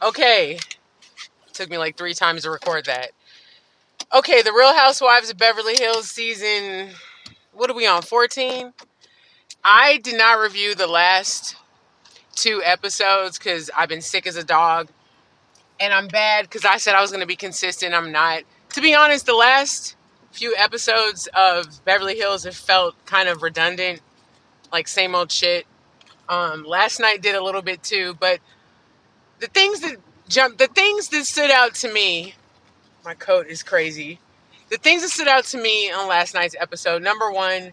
Okay. Took me like 3 times to record that. Okay, the Real Housewives of Beverly Hills season. What are we on? 14? I did not review the last 2 episodes because I've been sick as a dog. And I'm bad because I said I was going to be consistent. I'm not. To be honest, the last few episodes of Beverly Hills have felt kind of redundant, like same old shit. Last night did a little bit too, but the things that stood out to me, my coat is crazy. The things that stood out to me on last night's episode, number one,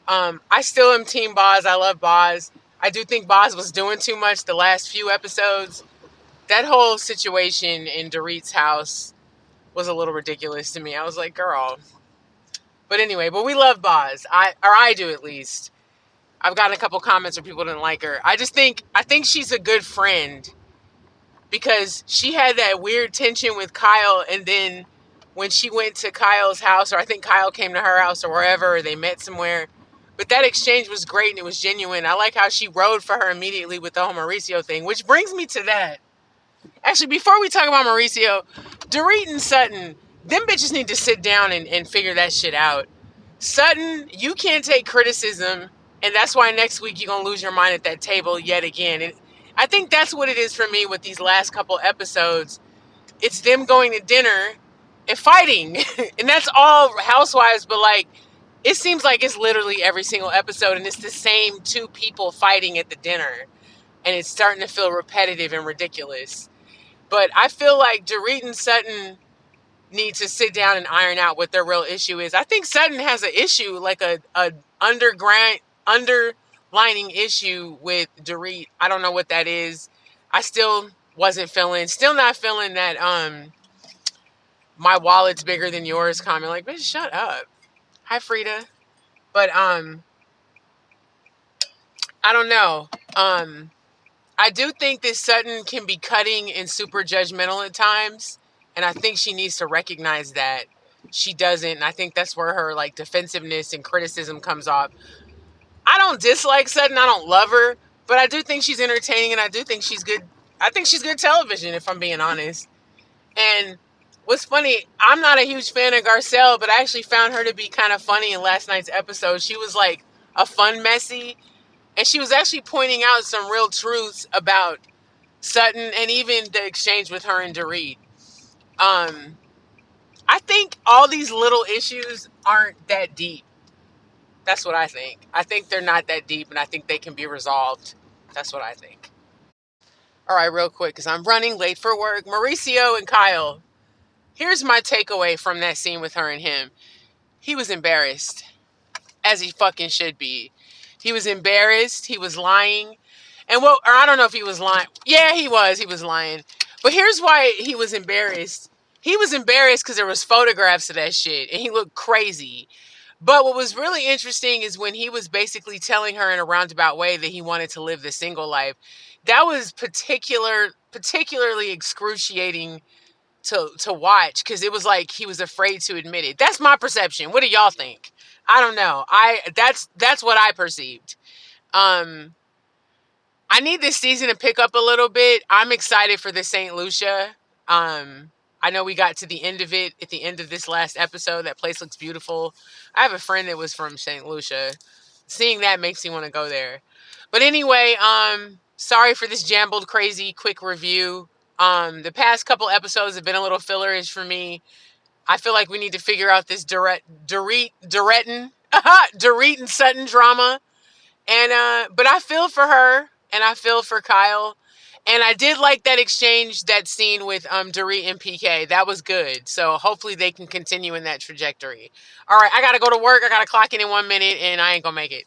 I still am Team Boz. I love Boz. I do think Boz was doing too much the last few episodes. That whole situation in Dorit's house was a little ridiculous to me. I was like, girl. But anyway, but we love Boz. I do at least. I've gotten a couple comments where people didn't like her. I think she's a good friend because she had that weird tension with Kyle, and then when she went to Kyle's house, or I think Kyle came to her house or wherever, or they met somewhere. But that exchange was great and it was genuine. I like how she rode for her immediately with the whole Mauricio thing, which brings me to that. Actually, before we talk about Mauricio, Dorit and Sutton, them bitches need to sit down and figure that shit out. Sutton, you can't take criticism, and that's why next week you're going to lose your mind at that table yet again. And I think that's what it is for me with these last couple episodes. It's them going to dinner and fighting. And that's all Housewives, but like, it seems like it's literally every single episode, and it's the same 2 people fighting at the dinner. And it's starting to feel repetitive and ridiculous. But I feel like Dorit and Sutton need to sit down and iron out what their real issue is. I think Sutton has an issue, like a underlining issue with Dorit. I don't know what that is. I still still not feeling that my wallet's bigger than yours comment. Like, bitch, shut up. Hi, Frida. But I don't know. I do think that Sutton can be cutting and super judgmental at times, and I think she needs to recognize that. She doesn't, and I think that's where her like defensiveness and criticism comes off. I don't dislike Sutton, I don't love her, but I do think she's entertaining, and I do think she's good. I think she's good television, if I'm being honest. And what's funny, I'm not a huge fan of Garcelle, but I actually found her to be kind of funny in last night's episode. She was like a fun messy, and she was actually pointing out some real truths about Sutton, and even the exchange with her and Dorit. Um, I think all these little issues aren't that deep. That's what I think. I think they're not that deep, and I think they can be resolved. That's what I think. All right, real quick, because I'm running late for work. Mauricio and Kyle. Here's my takeaway from that scene with her and him. He was embarrassed, as he fucking should be. He was embarrassed. He was lying. Or I don't know if he was lying. Yeah, he was. He was lying. But here's why he was embarrassed. He was embarrassed because there was photographs of that shit, and he looked crazy. But what was really interesting is when he was basically telling her in a roundabout way that he wanted to live the single life. That was particularly excruciating to watch, because it was like he was afraid to admit it. That's my perception. What do y'all think? I don't know. That's what I perceived. Um, I need this season to pick up a little bit. I'm excited for the St. Lucia. I know we got to the end of it at the end of this last episode. That place looks beautiful. I have a friend that was from St. Lucia. Seeing that makes me want to go there. But anyway, sorry for this jambled, crazy, quick review. The past couple episodes have been a little fillerish for me. I feel like we need to figure out this Dorit and Sutton drama. And but I feel for her and I feel for Kyle. And I did like that exchange, that scene with Dorit and PK. That was good. So hopefully they can continue in that trajectory. All right, I gotta go to work. I gotta clock in 1 minute, and I ain't gonna make it.